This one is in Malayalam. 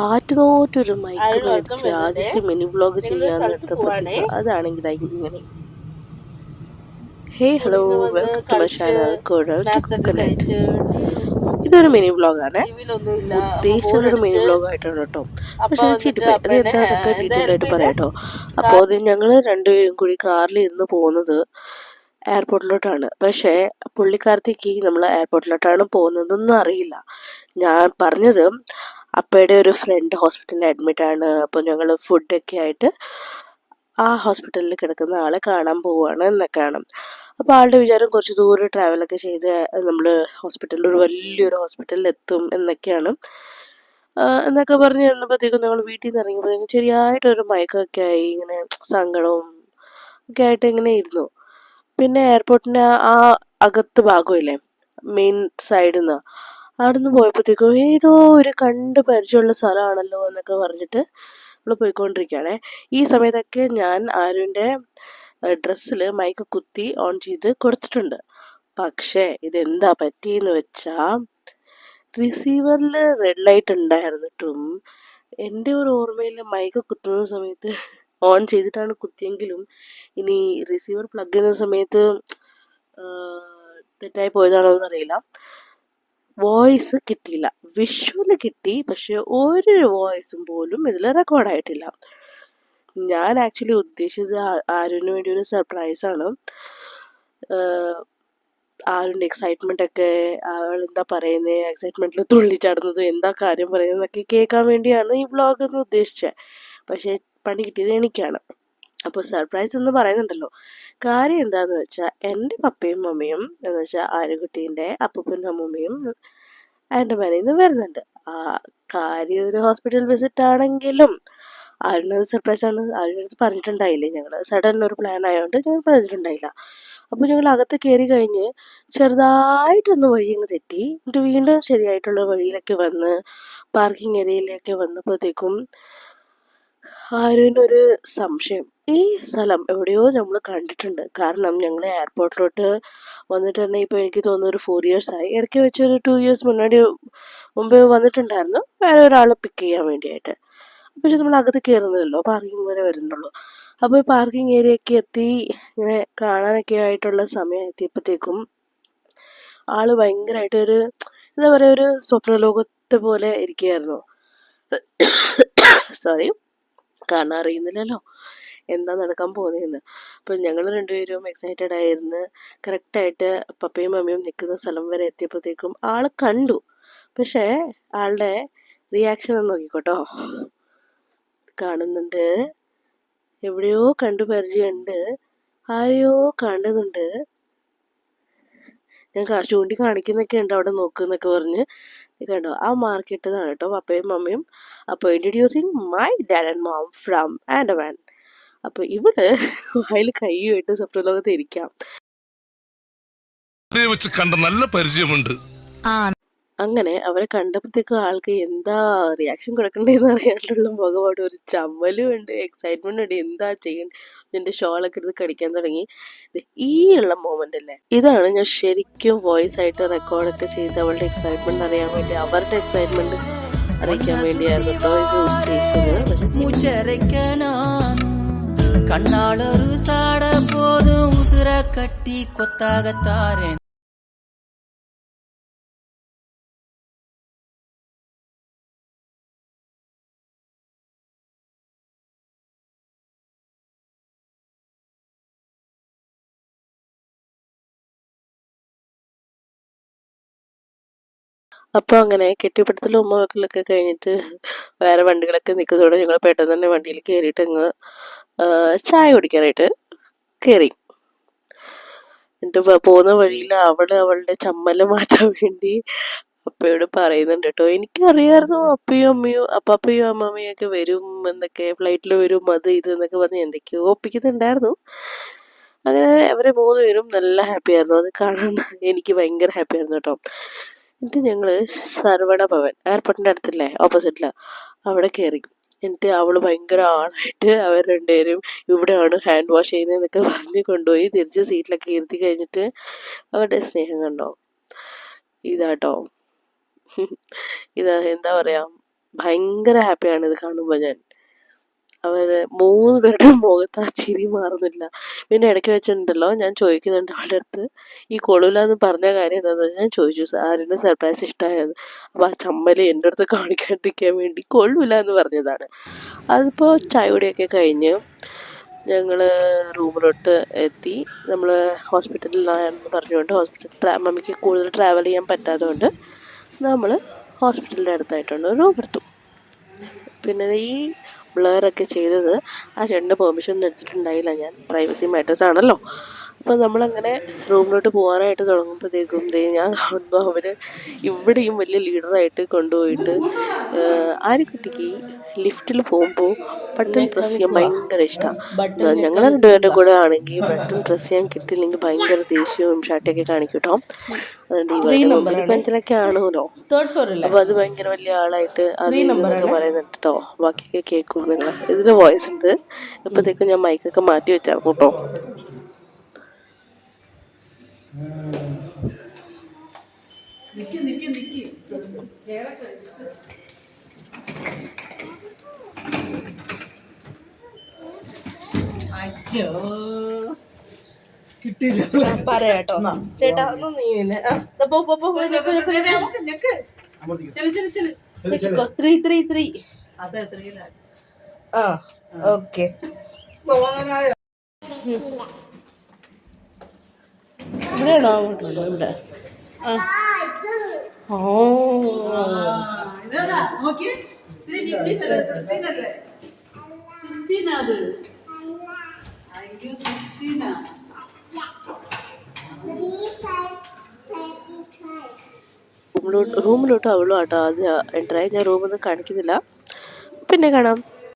ആറ്റുനോറ്റൊരു മൈക്ക് മേടിച്ച് ആദ്യത്തെ മിനി വ്ലോഗ് ചെയ്യാൻ എടുത്തപ്പോഴത്തേക്ക് അതാണെങ്കിൽ ഇങ്ങനെ. Hey hello, welcome to my channel കുഴൽ ടു കണക്ട്. ഇതൊരു മിനി വ്ലോഗാണ്. ഉദ്ദേശിച്ചതൊരു മിനി വ്ലോഗ് ആയിട്ടാണ് കേട്ടോ. പക്ഷെ ചീറ്റിപ്പോയി. അത് എന്താന്നൊക്കെ ഡീറ്റെയിൽ ആയിട്ട് പറയാം കേട്ടോ. അപ്പോൾ അത് ഞങ്ങൾ രണ്ടുപേരും കൂടി കാറിൽ ഇരുന്ന് പോകുന്നത് എയർപോർട്ടിലോട്ടാണ്. പക്ഷേ പുള്ളിക്കാരത്തേക്ക് നമ്മൾ എയർപോർട്ടിലോട്ടാണ് പോകുന്നതെന്നൊന്നും അറിയില്ല. ഞാൻ പറഞ്ഞത് അപ്പയുടെ ഒരു ഫ്രണ്ട് ഹോസ്പിറ്റലിൽ അഡ്മിറ്റാണ്. അപ്പോൾ ഞങ്ങൾ ഫുഡൊക്കെ ആയിട്ട് ആ ഹോസ്പിറ്റലിൽ കിടക്കുന്ന ആളെ കാണാൻ പോവുകയാണ് എന്നൊക്കെയാണ്. അപ്പോൾ ആളുടെ വിചാരം കുറച്ച് ദൂരം ട്രാവലൊക്കെ ചെയ്ത് നമ്മൾ ഹോസ്പിറ്റലിൽ ഒരു വലിയൊരു ഹോസ്പിറ്റലിൽ എത്തും എന്നൊക്കെയാണ്. എന്നൊക്കെ പറഞ്ഞ് ചെന്നപ്പോഴത്തേക്കും ഞങ്ങൾ വീട്ടിൽ നിന്ന് ഇറങ്ങിയപ്പോഴത്തേക്കും ശരിയായിട്ടൊരു മയക്കമൊക്കെ ആയി, ഇങ്ങനെ സങ്കടവും ഒക്കെ ആയിട്ട് ഇങ്ങനെ ഇരുന്നു. പിന്നെ എയർപോർട്ടിൻ്റെ ആ അകത്ത് ഭാഗമില്ലേ, മെയിൻ സൈഡിൽ നിന്ന്, അവിടെ നിന്ന് പോയപ്പോഴത്തേക്കും ഏതോ ഒരു കണ്ട് പരിചയമുള്ള സ്ഥലമാണല്ലോ എന്നൊക്കെ പറഞ്ഞിട്ട് നമ്മൾ പോയിക്കൊണ്ടിരിക്കുകയാണേ. ഈ സമയത്തൊക്കെ ഞാൻ ആരുവിൻ്റെ ഡ്രസ്സിൽ മൈക്ക് കുത്തി ഓൺ ചെയ്ത് കൊടുത്തിട്ടുണ്ട്. പക്ഷേ ഇതെന്താ പറ്റിയെന്ന് വെച്ചാൽ റിസീവറിൽ റെഡ് ലൈറ്റ് ഉണ്ടായിരുന്നിട്ടും എൻ്റെ ഒരു ഓർമ്മയിൽ മൈക്ക് കുത്തുന്ന സമയത്ത് ഓൺ ചെയ്തിട്ടാണ് കുത്തിയെങ്കിലും ഇനി റിസീവർ പ്ലഗ് ചെയ്യുന്ന സമയത്ത് തെറ്റായി പോയതാണോ എന്നറിയില്ല. വോയിസ് കിട്ടിയില്ല, വിഷ്വല് കിട്ടി, പക്ഷെ ഒരു വോയിസും പോലും ഇതിൽ റെക്കോർഡായിട്ടില്ല. ഞാൻ ആക്ച്വലി ഉദ്ദേശിച്ചത് ആരുവിന് വേണ്ടി ഒരു സർപ്രൈസാണ്. ആരുവിൻ്റെ എക്സൈറ്റ്മെൻ്റ് ഒക്കെ, ആൾ എന്താ പറയുന്നത്, എക്സൈറ്റ്മെൻറ്റിൽ തുള്ളിച്ചാടുന്നതും എന്താ കാര്യം പറയുന്നതൊക്കെ കേൾക്കാൻ വേണ്ടിയാണ് ഈ വ്ളോഗ് എന്ന് ഉദ്ദേശിച്ചത്. പക്ഷേ പണി കിട്ടിയത് എനിക്കാണ്. അപ്പോൾ സർപ്രൈസ് എന്ന് പറയുന്നുണ്ടല്ലോ, കാര്യം എന്താണെന്ന് വെച്ചാൽ എൻ്റെ പപ്പയും മമ്മിയും എന്ന് വെച്ചാൽ ആര്യക്കുട്ടീൻ്റെ അപ്പൂപ്പനും അമ്മൂമ്മയും എൻ്റെ മനയിൽ നിന്ന് വരുന്നുണ്ട്. ആ കാര്യം ഒരു ഹോസ്പിറ്റൽ വിസിറ്റ് ആണെങ്കിലും ആരുടെ സർപ്രൈസാണ്, ആരുടെ അടുത്ത് പറഞ്ഞിട്ടുണ്ടായില്ലേ. ഞങ്ങൾ സഡൻ ഒരു പ്ലാൻ ആയതുകൊണ്ട് ഞങ്ങൾ പറഞ്ഞിട്ടുണ്ടായില്ല. അപ്പോൾ ഞങ്ങൾ അകത്ത് കയറി കഴിഞ്ഞ് ചെറുതായിട്ടൊന്ന് വഴി അങ്ങ് തെറ്റി, എന്നിട്ട് വീണ്ടും ശരിയായിട്ടുള്ള വഴിയിലൊക്കെ വന്ന് പാർക്കിംഗ് ഏരിയയിലൊക്കെ വന്നപ്പോഴത്തേക്കും ആരുവിനൊരു സംശയം, ഈ സ്ഥലം എവിടെയോ നമ്മൾ കണ്ടിട്ടുണ്ട്. കാരണം ഞങ്ങൾ എയർപോർട്ടിലോട്ട് വന്നിട്ട് തന്നെ ഇപ്പോൾ എനിക്ക് തോന്നുന്നു ഒരു 4 years ആയി. ഇടയ്ക്ക് വെച്ച് ഒരു 2 years മുമ്പേ വന്നിട്ടുണ്ടായിരുന്നു, വേറെ ഒരാൾ പിക്ക് ചെയ്യാൻ വേണ്ടിയായിട്ട്. പക്ഷെ നമ്മൾ അകത്ത് കയറുന്നില്ലല്ലോ, പാർക്കിംഗ് വരെ വരുന്നുള്ളൂ. അപ്പോൾ പാർക്കിംഗ് ഏരിയയൊക്കെ എത്തി ഇങ്ങനെ കാണാനൊക്കെ ആയിട്ടുള്ള സമയം എത്തിയപ്പോഴത്തേക്കും ആൾ ഭയങ്കരമായിട്ട് ഒരു എന്താ പറയുക, ഒരു സ്വപ്നലോകത്തെ പോലെ ഇരിക്കുകയായിരുന്നു. സോറി, കാരണം അറിയുന്നില്ലല്ലോ എന്താ നടക്കാൻ പോകുന്നതെന്ന്. അപ്പം ഞങ്ങൾ രണ്ടുപേരും എക്സൈറ്റഡ് ആയിരുന്നു. കറക്റ്റായിട്ട് പപ്പയും മമ്മിയും നിൽക്കുന്ന സ്ഥലം വരെ എത്തിയപ്പോഴത്തേക്കും ആൾ കണ്ടു. പക്ഷേ ആളുടെ റിയാക്ഷൻ ഒന്ന് നോക്കിക്കോട്ടോ. കാണുന്നുണ്ട്, എവിടെയോ കണ്ടു പരിചയമുണ്ട്, ആരെയോ കാണുന്നുണ്ട്, ഞാൻ ചൂണ്ടി കാണിക്കുന്നൊക്കെ ഉണ്ട്, അവിടെ നോക്കുന്നൊക്കെ പറഞ്ഞ്. കണ്ടോ, ആ മാർക്ക് ഇട്ടതാണ് കേട്ടോ പപ്പയും മമ്മിയും. അപ്പോൾ introducing my dad and mom from Andaman. അപ്പോൾ ഇവിടെ വായിൽ കൈയിട്ട് സ്വപ്നലോകത്ത് ഇരിക്കാം. നല്ല പരിചയമുണ്ട്. അങ്ങനെ അവരെ കണ്ടപ്പോഴത്തേക്കും ആൾക്ക് എന്താ റിയാക്ഷൻ കൊടുക്കണ്ടേന്ന് അറിയാണ്ടുള്ള മുഖമായിട്ട് ഒരു ചമ്മലും ഉണ്ട്, എക്സൈറ്റ്മെന്റ് ഉണ്ട്, എന്താ ചെയ്യണ്ടേ. എൻ്റെ ഷോളൊക്കെ എടുത്ത് കടിക്കാൻ തുടങ്ങി. ഈ ഉള്ള മൊമെന്റ് അല്ലേ, ഇതാണ് ഞാൻ ശരിക്കും വോയിസ് ആയിട്ട് റെക്കോർഡൊക്കെ ചെയ്ത് അവളുടെ എക്സൈറ്റ്മെന്റ് അറിയാൻ വേണ്ടി, അവരുടെ എക്സൈറ്റ്മെന്റ് അറിയിക്കാൻ വേണ്ടിയായിരുന്നു കേട്ടോ ഇത് ഉദ്ദേശിച്ചത്. കണ്ണാളൊരു സാട പോതും ഉസുര കട്ടി കൊത്താകത്താരൻ. അപ്പോൾ അങ്ങനെ കെട്ടിപ്പിടുത്തലും ഉമ്മവെക്കലൊക്കെ കഴിഞ്ഞിട്ട് വേറെ വണ്ടികളൊക്കെ നിൽക്കുന്നതോടെ ഞങ്ങൾ പെട്ടെന്ന് തന്നെ വണ്ടിയിൽ കയറിയിട്ട് അങ്ങ് ചായ കുടിക്കാനായിട്ട് കയറി. എന്നിട്ട് പോകുന്ന വഴിയിൽ അവളുടെ ചമ്മല് മാറ്റാൻ വേണ്ടി അപ്പയോട് പറയുന്നുണ്ട് കേട്ടോ. എനിക്കറിയായിരുന്നു അപ്പയും അമ്മമ്മയും ഒക്കെ വരും എന്നൊക്കെ, ഫ്ലൈറ്റിൽ വരും, അത് ഇത് എന്നൊക്കെ പറഞ്ഞ് എന്തൊക്കെയോ ഒപ്പിക്കുന്നുണ്ടായിരുന്നു. അങ്ങനെ അവരെ 3 പേരും നല്ല ഹാപ്പി ആയിരുന്നു. അത് കാണാൻ എനിക്ക് ഭയങ്കര ഹാപ്പി ആയിരുന്നു കേട്ടോ. എന്നിട്ട് ഞങ്ങൾ സർവണ ഭവൻ എയർപോർട്ടിൻ്റെ അടുത്തില്ലേ, ഓപ്പോസിറ്റില്, അവിടെ കയറി. എന്നിട്ട് അവള് ഭയങ്കര ആളായിട്ട് അവർ രണ്ടുപേരും ഇവിടെയാണ് ഹാൻഡ് വാഷ് ചെയ്യുന്നതെന്നൊക്കെ പറഞ്ഞ് കൊണ്ടുപോയി തിരിച്ച് സീറ്റിലൊക്കെ ഇരുത്തി കഴിഞ്ഞിട്ട് അവരുടെ സ്നേഹം കണ്ടോ. ഇതാട്ടോ ഇതാ എന്താ പറയാ, ഭയങ്കര ഹാപ്പിയാണ് ഇത് കാണുമ്പോൾ ഞാൻ. അവര് 3 പേരുടെ മുഖത്ത് ആ ചിരി മാറുന്നില്ല. പിന്നെ ഇടയ്ക്ക് വെച്ചിട്ടുണ്ടല്ലോ, ഞാൻ ചോദിക്കുന്നുണ്ട് അവളുടെ അടുത്ത്, ഈ കൊള്ളൂല എന്ന് പറഞ്ഞ കാര്യം എന്താണെന്ന് വെച്ചാൽ ഞാൻ ചോദിച്ചു ആരുടെ സർപ്രൈസ് ഇഷ്ടമായത്. അപ്പോൾ ആ ചമ്മല് എൻ്റെ അടുത്ത് കാണിക്കാണ്ടിരിക്കാൻ വേണ്ടി കൊള്ളൂല എന്ന് പറഞ്ഞതാണ്. അതിപ്പോൾ ചായ കുടിയൊക്കെ കഴിഞ്ഞ് ഞങ്ങൾ റൂമിലോട്ട് എത്തി. നമ്മൾ ഹോസ്പിറ്റലിലാണെന്ന് പറഞ്ഞുകൊണ്ട് മമ്മിക്ക് കൂടുതൽ ട്രാവൽ ചെയ്യാൻ പറ്റാത്തതുകൊണ്ട് നമ്മൾ ഹോസ്പിറ്റലിൻ്റെ അടുത്തായിട്ടുണ്ട് റൂം എടുത്തു. പിന്നെ ഈ ബ്ലറൊക്കെ ചെയ്തത് ആ ചേട്ടൻ്റെ പെർമിഷൻ ഒന്നും എടുത്തിട്ടുണ്ടായില്ല. ഞാൻ പ്രൈവസി മാറ്റേഴ്സ് ആണല്ലോ. അപ്പോൾ നമ്മളങ്ങനെ റൂമിലോട്ട് പോകാനായിട്ട് തുടങ്ങുമ്പോഴത്തേക്കും ഞാൻ കാണുന്നു അവർ ഇവിടെയും വലിയ ലീഡറായിട്ട് കൊണ്ടുപോയിട്ട് ആര്യക്കുട്ടിക്ക് ലിഫ്റ്റിൽ പോകുമ്പോൾ ബട്ടൺ പ്രസ് ചെയ്യാൻ ഭയങ്കര ഇഷ്ടമാണ്. ഞങ്ങൾ രണ്ടുപേരുടെ കൂടെ ആണെങ്കിൽ ബട്ടൺ പ്രസ് ചെയ്യാൻ കിട്ടില്ലെങ്കിൽ ഭയങ്കര ദേഷ്യവും ഷാട്ടിയൊക്കെ കാണിക്കും കേട്ടോ. അതുകൊണ്ട് ഈ പഞ്ചലൊക്കെ ആണല്ലോ, അപ്പോൾ അത് ഭയങ്കര വലിയ ആളായിട്ട് അത് പറയുന്നുണ്ട് കേട്ടോ. ബാക്കിയൊക്കെ കേൾക്കും നിങ്ങൾ. ഇതിൽ വോയിസ് ഉണ്ട്. ഇപ്പോഴത്തേക്കും ഞാൻ മൈക്കൊക്കെ മാറ്റി വെച്ചായിരുന്നു കേട്ടോ. അയ്യോ കിട്ടില്ല പറയാട്ടോ ചേട്ടാ. ഒന്നും നീ ഓക്കെ. ഇവിടെയാണോ? അങ്ങോട്ടുണ്ടോ? ഇവിടെ. ഓ റൂമിലോട്ട് അവളും ആട്ടോ അത് എൻ്ററായി. ഞാൻ റൂമൊന്നും കാണിക്കുന്നില്ല, പിന്നെ കാണാം.